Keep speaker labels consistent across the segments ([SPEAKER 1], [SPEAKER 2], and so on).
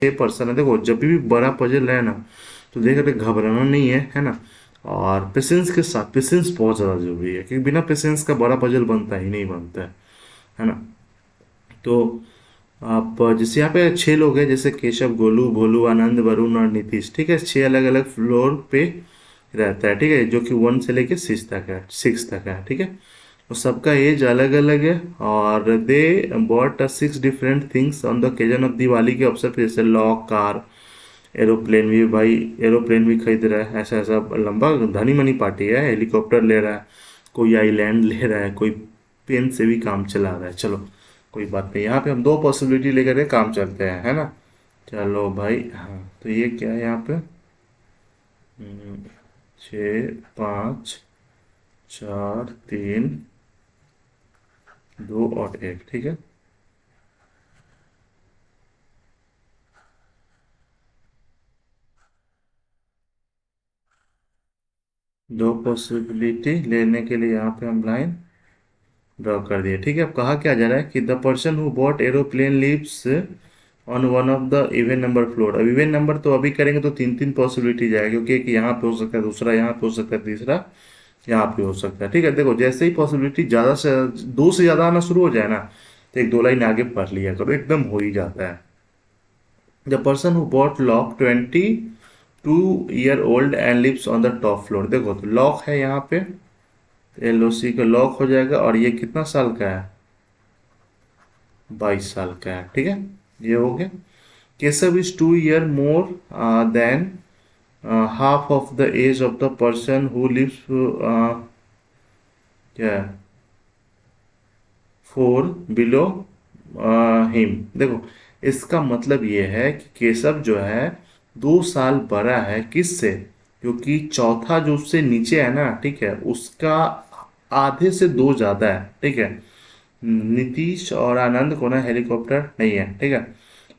[SPEAKER 1] 6 person है। देखो जब भी बड़ा पजल है ना, तो देख रहे घबराना नहीं है ना। और पेशेंस के साथ, पेशेंस बहुत ज़्यादा जरूरी है, क्योंकि बिना पेशेंस का बड़ा पजल बनता ही नहीं बनता है ना। तो आप जैसे यहाँ पे 6 लोग हैं, जैसे केशव, गोलू, भोलू, आनंद, वरुण और नीतीश, ठीक है। 6 अलग अलग फ्लोर पे रहता है, ठीक है, जो कि 1 से लेके 6 तक है, ठीक है। और सबका एज अलग अलग है। और they bought 6 different things on the occasion of Diwali के अवसर पे, जैसे लॉक, कार, एरोप्लेन भी, भाई एरोप्लेन भी खरीद रहा है। ऐसा ऐसा लंबा धनी मनी पार्टी है। हेलीकॉप्टर ले रहा है, कोई आईलैंड ले रहा है, कोई पेन से भी काम चला रहा है। चलो कोई बात नहीं, यहाँ पे हम 2 पॉसिबिलिटी लेकर के काम चलते हैं, है ना। चलो भाई, हाँ तो ये क्या है यहाँ पे? 6, 5, 4, 3, 2 और 1, ठीक है। दो पॉसिबिलिटी लेने के लिए यहाँ पे हम लाइन ड्रॉ कर दिए, ठीक है। अब कहा क्या जा रहा है कि the person who bought aeroplane lives on one of the even number floor. अब इवन नंबर तो अभी करेंगे तो 3 3 पॉसिबिलिटी जाएगी, क्योंकि एक यहाँ पे हो सकता है, दूसरा यहाँ पे हो सकता है, तीसरा यहाँ पे हो सकता है, ठीक है। देखो जैसे ही पॉसिबिलिटी ज़्यादा से दो से ज़्यादा आना शुरू हो जाए ना, तो 1 2 लाइन आगे पढ़ लिया करो, एकदम हो ही जाता है। The person who bought lock 22 year old and lives on the top floor. देखो तो लॉक है यहाँ पे, LOC का लॉक हो जाएगा, और ये कितना साल का है? 22 साल का है, ठीक है। ये हो गया। Keshav is 2 year more than half of the age of the person who lives, क्या है, 4 बिलो हिम। देखो इसका मतलब ये है कि केशव जो है 2 साल बड़ा है किससे? क्योंकि चौथा जो उससे नीचे है ना, ठीक है, उसका आधे से 2 ज्यादा है, ठीक है। नीतीश और आनंद को ना हेलीकॉप्टर नहीं है, ठीक है।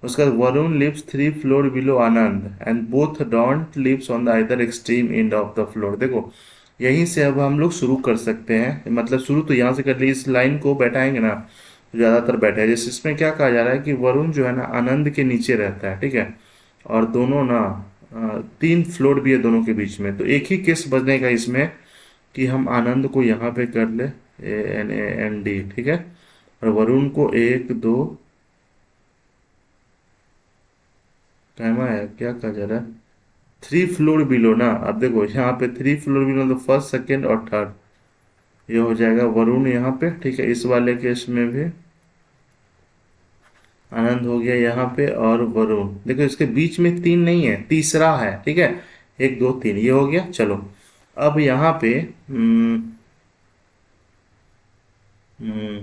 [SPEAKER 1] उसका Varun lives 3 floor below Anand and both don't lives on the either extreme end of the floor. देखो यहीं से अब हम लोग शुरू कर सकते हैं, मतलब शुरू तो यहाँ से कर ली, इस लाइन को बैठाएंगे ना तो ज़्यादातर बैठा है। जैसे इसमें क्या कहा जा रहा है कि वरुण जो है ना आनंद के नीचे रहता है, ठीक है। और दोनों ना 3 फ्लोर भी है दोनों के बीच में, तो एक ही केस बचने का इसमें कि हम आनंद को यहाँ पे कर ले, ANAND, ठीक है। और वरुण को 1 2, कहना है क्या कहा जा रहा है, 3 फ्लोर बिलो ना। अब देखो यहाँ पे 3 फ्लोर बिलो, तो फर्स्ट सेकेंड और थर्ड, ये हो जाएगा वरुण यहाँ पे, ठीक है। इस वाले केस में भी आनंद हो गया यहाँ पे, और वरुण, देखो इसके बीच में 3 नहीं है, तीसरा है, ठीक है। 1 2 3 ये हो गया। चलो अब यहाँ पे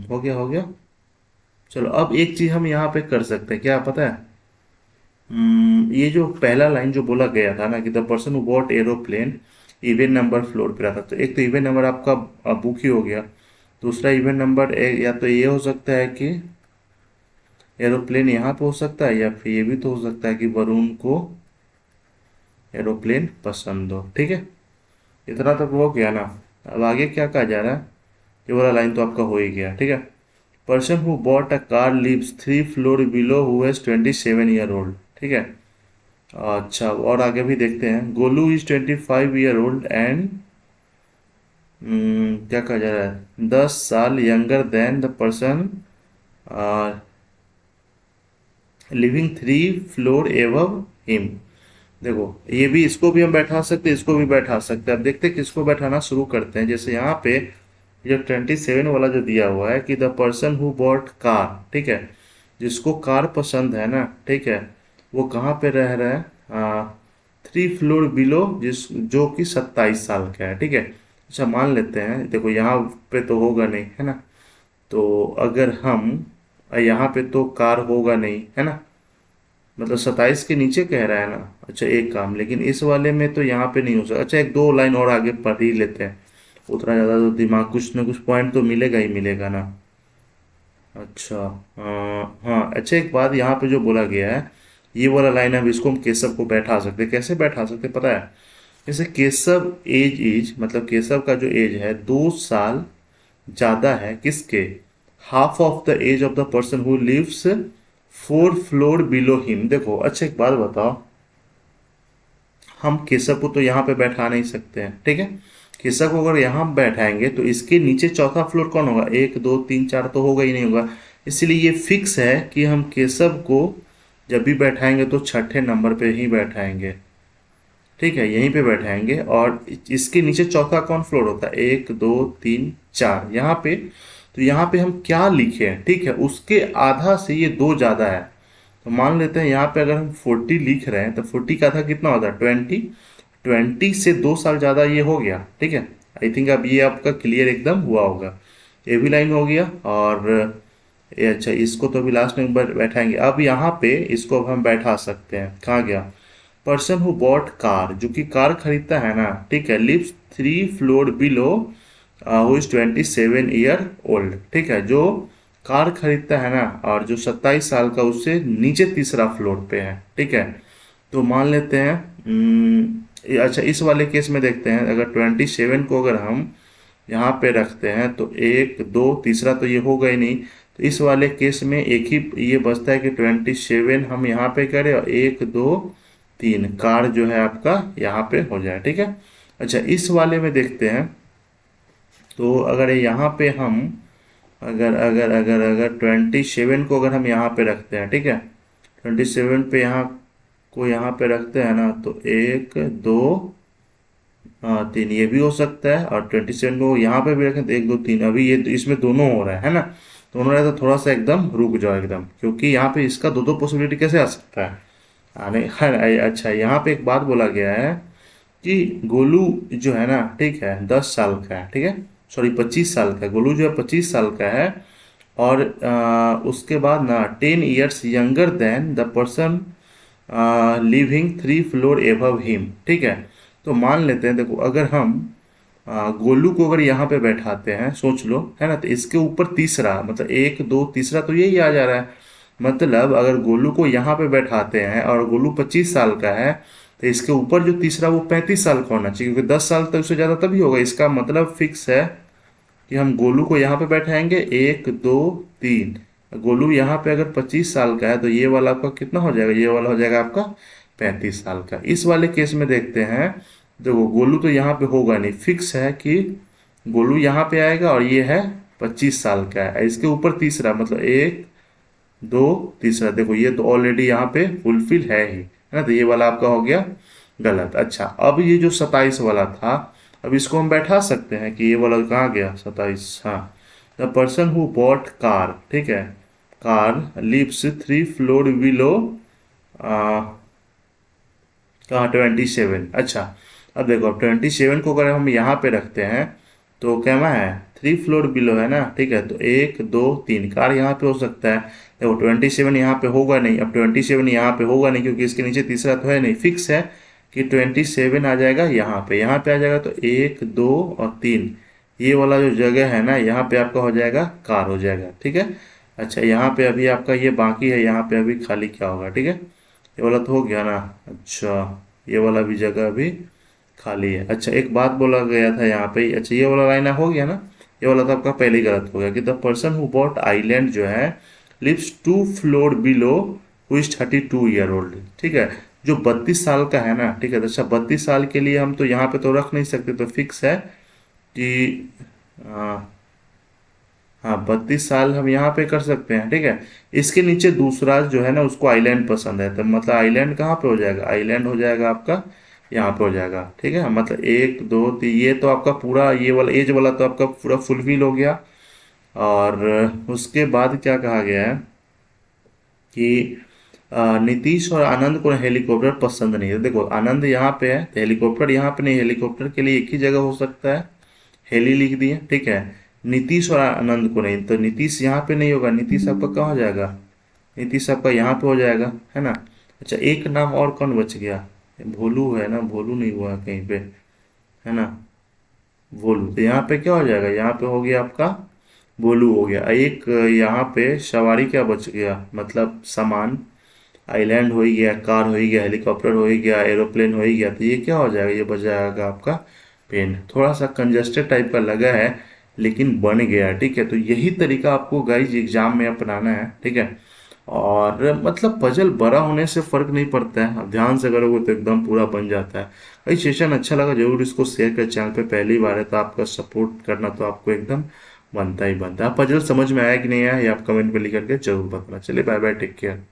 [SPEAKER 1] हो गया, हो गया। चलो अब एक चीज हम यहाँ पे कर सकते हैं, क्या पता है? ये जो पहला लाइन जो बोला गया था ना कि the person who bought aeroplane even number floor पे रहता, तो एक तो इवन नंबर आपका बुक ही हो गया। दूसरा इवन नंबर या तो ये हो सकता है कि एरोप्लेन यहाँ पे हो सकता है, या फिर ये भी तो हो सकता है कि वरुण को एरोप्लेन पसंद हो, ठीक है। इतना तक वो गया ना। अब आगे क्या कहा जा रहा है? ये वाला लाइन तो आपका हो ही गया, ठीक है। Person who bought a car lives 3 floor below who is 27 year old, ठीक है। अच्छा और आगे भी देखते हैं। Golu is 25 year old and क्या कहा जा रहा है, 10 साल younger than the person living 3 floor above him. देखो ये भी, इसको भी हम बैठा सकते हैं, इसको भी बैठा सकते हैं। अब देखते हैं किसको बैठाना शुरू करते हैं। जैसे यहाँ पे जो 27 वाला जो दिया हुआ है कि the person who bot car, ठीक है, जिसको कार पसंद है ना, ठीक है, वो कहाँ पे रह रहा है? 3 फ्लोर बिलो, जिस जो कि 27 साल का है, ठीक है। अच्छा मान लेते हैं, देखो यहाँ पे तो होगा नहीं, है ना। तो अगर हम यहाँ पे तो कार होगा नहीं, है ना, मतलब 27 के नीचे कह रहा है ना। अच्छा एक काम, लेकिन इस वाले में तो यहाँ पे नहीं हो सकता। अच्छा 1 2 लाइन और आगे पढ़ ही लेते हैं, उतना ज़्यादा तो दिमाग, कुछ ना कुछ पॉइंट तो मिलेगा ही मिलेगा ना। अच्छा हाँ, अच्छा एक बात यहाँ पे जो बोला गया है, ये वाला लाइन, अब इसको हम केशव को बैठा सकते हैं। कैसे बैठा सकते हैं पता है? जैसे केशव एज मतलब केशव का जो एज है 2 साल ज़्यादा है किसके? Half of the age of the person who lives 4 floor below him. देखो अच्छा एक बात बताओ, हम केशव को तो यहाँ पे बैठा नहीं सकते हैं, ठीक है। केशव को अगर यहाँ बैठाएंगे तो इसके नीचे चौथा फ्लोर कौन होगा, 1 2 3 4 तो होगा ही नहीं होगा। इसलिए ये फिक्स है कि हम केशव को जब भी बैठाएंगे तो छठे नंबर पे ही बैठाएंगे, ठीक है, यहीं पे बैठाएंगे। और इसके नीचे चौथा कौन फ्लोर होता है, 1 2 3 4 यहाँ पे। तो यहाँ पे हम क्या लिखे हैं, ठीक है, उसके आधा से ये दो ज़्यादा है। तो मान लेते हैं यहाँ पे अगर हम 40 लिख रहे हैं तो 40 का आधा कितना होता है, 20। 20 से 2 साल ज़्यादा ये हो गया, ठीक है। आई थिंक अब ये आपका क्लियर एकदम हुआ होगा। ये भी लाइन हो गया। और ये अच्छा, इसको तो अभी लास्ट में बैठाएंगे। अब यहाँ पे इसको अब हम बैठा सकते हैं, कहाँ गया, पर्सन हु बॉट कार, जो कि कार खरीदता है ना, ठीक है, lives 3 floor below who is 27 year old, ठीक है, जो कार खरीदता है ना और जो 27 साल का, उससे नीचे तीसरा फ्लोर पे है, ठीक है। तो मान लेते हैं अच्छा इस वाले केस में देखते हैं, अगर 27 को अगर हम यहाँ पे रखते हैं तो 1 2 तीसरा तो ये होगा ही नहीं। तो इस वाले केस में एक ही ये बचता है कि 27 हम यहाँ पे करें और 1 2 3 कार जो है आपका यहाँ पे हो जाए, ठीक है। अच्छा इस वाले में देखते हैं, तो अगर यहाँ पे हम अगर अगर अगर अगर 27 को अगर हम यहाँ पे रखते हैं, ठीक है, 27 पे यहाँ को यहाँ पे रखते हैं ना, तो 1 2 3 ये भी हो सकता है। और 27 को यहाँ पे भी रखें तो 1 2 3, अभी ये इसमें दोनों हो रहा है ना, दोनों रहा है तो थोड़ा सा एकदम रुक जाओ एकदम, क्योंकि यहाँ पे इसका दो दो पॉसिबिलिटी कैसे आ सकता है आने अच्छा यहाँ पे एक बात बोला गया है कि गोलू जो है ना, ठीक है, 10 साल का है, ठीक है, सॉरी 25 साल का है, गोलू जो है 25 साल का है। और उसके बाद ना 10 years younger than the person living 3 floor above him, ठीक है। तो मान लेते हैं, देखो अगर हम गोलू को अगर यहाँ पे बैठाते हैं, सोच लो है ना, तो इसके ऊपर तीसरा, मतलब 1 2 तीसरा तो यही आ जा रहा है। मतलब अगर गोलू को यहाँ पे बैठाते हैं और गोलू 25 साल का है, तो इसके ऊपर जो तीसरा वो 35 साल का होना चाहिए, क्योंकि 10 साल तक उससे ज़्यादा तभी होगा। इसका मतलब फिक्स है कि हम गोलू को यहाँ पे बैठाएंगे 1 2 3। गोलू यहाँ पे अगर 25 साल का है तो ये वाला आपका कितना हो जाएगा, ये वाला हो जाएगा आपका 35 साल का। इस वाले केस में देखते हैं, देखो गोलू तो यहाँ पे होगा नहीं, फिक्स है कि गोलू यहाँ पे आएगा और ये है 25 साल का है, इसके ऊपर तीसरा, मतलब 1 2 तीसरा, देखो ये तो ऑलरेडी यहाँ पे फुलफिल है ना, तो ये वाला आपका हो गया गलत। अच्छा अब ये जो 27 वाला था, अब इसको हम बैठा सकते हैं कि ये वाला कहाँ गया 27, हाँ, the person who bot car, ठीक है, कार लिव्स 3 फ्लोर बिलो कहाँ 27। अच्छा अब देखो, अब 27 को अगर हम यहाँ पे रखते हैं तो क्या है, 3 फ्लोर बिलो है ना, ठीक है, तो 1 2 3 कार यहाँ पे हो सकता है। देखो 27 यहाँ पे होगा नहीं, अब 27 यहाँ पे होगा नहीं क्योंकि इसके नीचे तीसरा तो है नहीं, फिक्स है कि 27 आ जाएगा यहाँ पे, यहाँ पे आ जाएगा तो 1 2 और 3, ये वाला जो जगह है ना, यहाँ पे आपका हो जाएगा कार हो जाएगा, ठीक है। अच्छा यहाँ पे अभी आपका ये बाकी है, यहाँ पे अभी खाली क्या होगा, ठीक है, ये वाला तो हो गया ना। अच्छा ये वाला भी जगह अभी खाली है। अच्छा एक बात बोला गया था यहाँ पे, अच्छा ये वाला लाइन हो गया ना, ये वाला तो आपका पहले ही गलत हो गया कि the person who bought island जो है lives 2 floor below who is 32 year old, ठीक है, जो 32 साल का है ना, ठीक है। तो अच्छा 32 साल के लिए हम तो यहाँ पे तो रख नहीं सकते, तो फिक्स है कि हाँ 32 साल हम यहाँ पे कर सकते हैं, ठीक है। इसके नीचे दूसरा जो है ना, उसको आइलैंड पसंद है, तो मतलब आइलैंड कहाँ पे हो जाएगा, आइलैंड हो जाएगा आपका यहाँ पे हो जाएगा, ठीक है। मतलब 1 2 3, ये तो आपका पूरा ये वाला एज वाला तो आपका पूरा फुलफिल हो गया। और उसके बाद क्या कहा गया है कि नीतीश और आनंद को हेलीकॉप्टर पसंद नहीं है। देखो आनंद यहाँ पे है तो हेलीकॉप्टर यहाँ पे नहीं, हेलीकॉप्टर के लिए एक ही जगह हो सकता है, हेली लिख दिए, ठीक है। नीतीश और आनंद को नहीं, तो नीतीश यहाँ पे नहीं होगा, नीतीश आपका कहाँ हो जाएगा, नीतीश आपका यहाँ पे हो जाएगा, है ना। अच्छा एक नाम और कौन बच गया, भोलू है ना, भोलू नहीं हुआ कहीं पे, है ना, भोलू, तो यहाँ पे क्या हो जाएगा, यहाँ पे हो गया आपका भोलू हो गया। एक यहाँ पे सवारी क्या बच गया, मतलब सामान, आइलैंड हो ही गया, कार हो ही गया, हेलीकॉप्टर हो ही गया, एरोप्लेन हो ही गया, तो ये क्या हो जाएगा, ये बच जाएगा आपका पेन। थोड़ा सा कंजस्टेड टाइप का लगा है लेकिन बन गया, ठीक है। तो यही तरीका आपको गाइज एग्जाम में अपनाना है, ठीक है। और मतलब पजल बड़ा होने से फर्क नहीं पड़ता है, आप ध्यान से करोगे तो एकदम पूरा बन जाता है। भाई सेशन अच्छा लगा, जरूर इसको शेयर कर, चैनल पे पहली बार है तो आपका सपोर्ट करना तो आपको एकदम बनता ही बनता है। आप पजल समझ में आया कि नहीं आया ये आप कमेंट पे लिख करके जरूर बताना। चलिए बाय बाय, टेक केयर।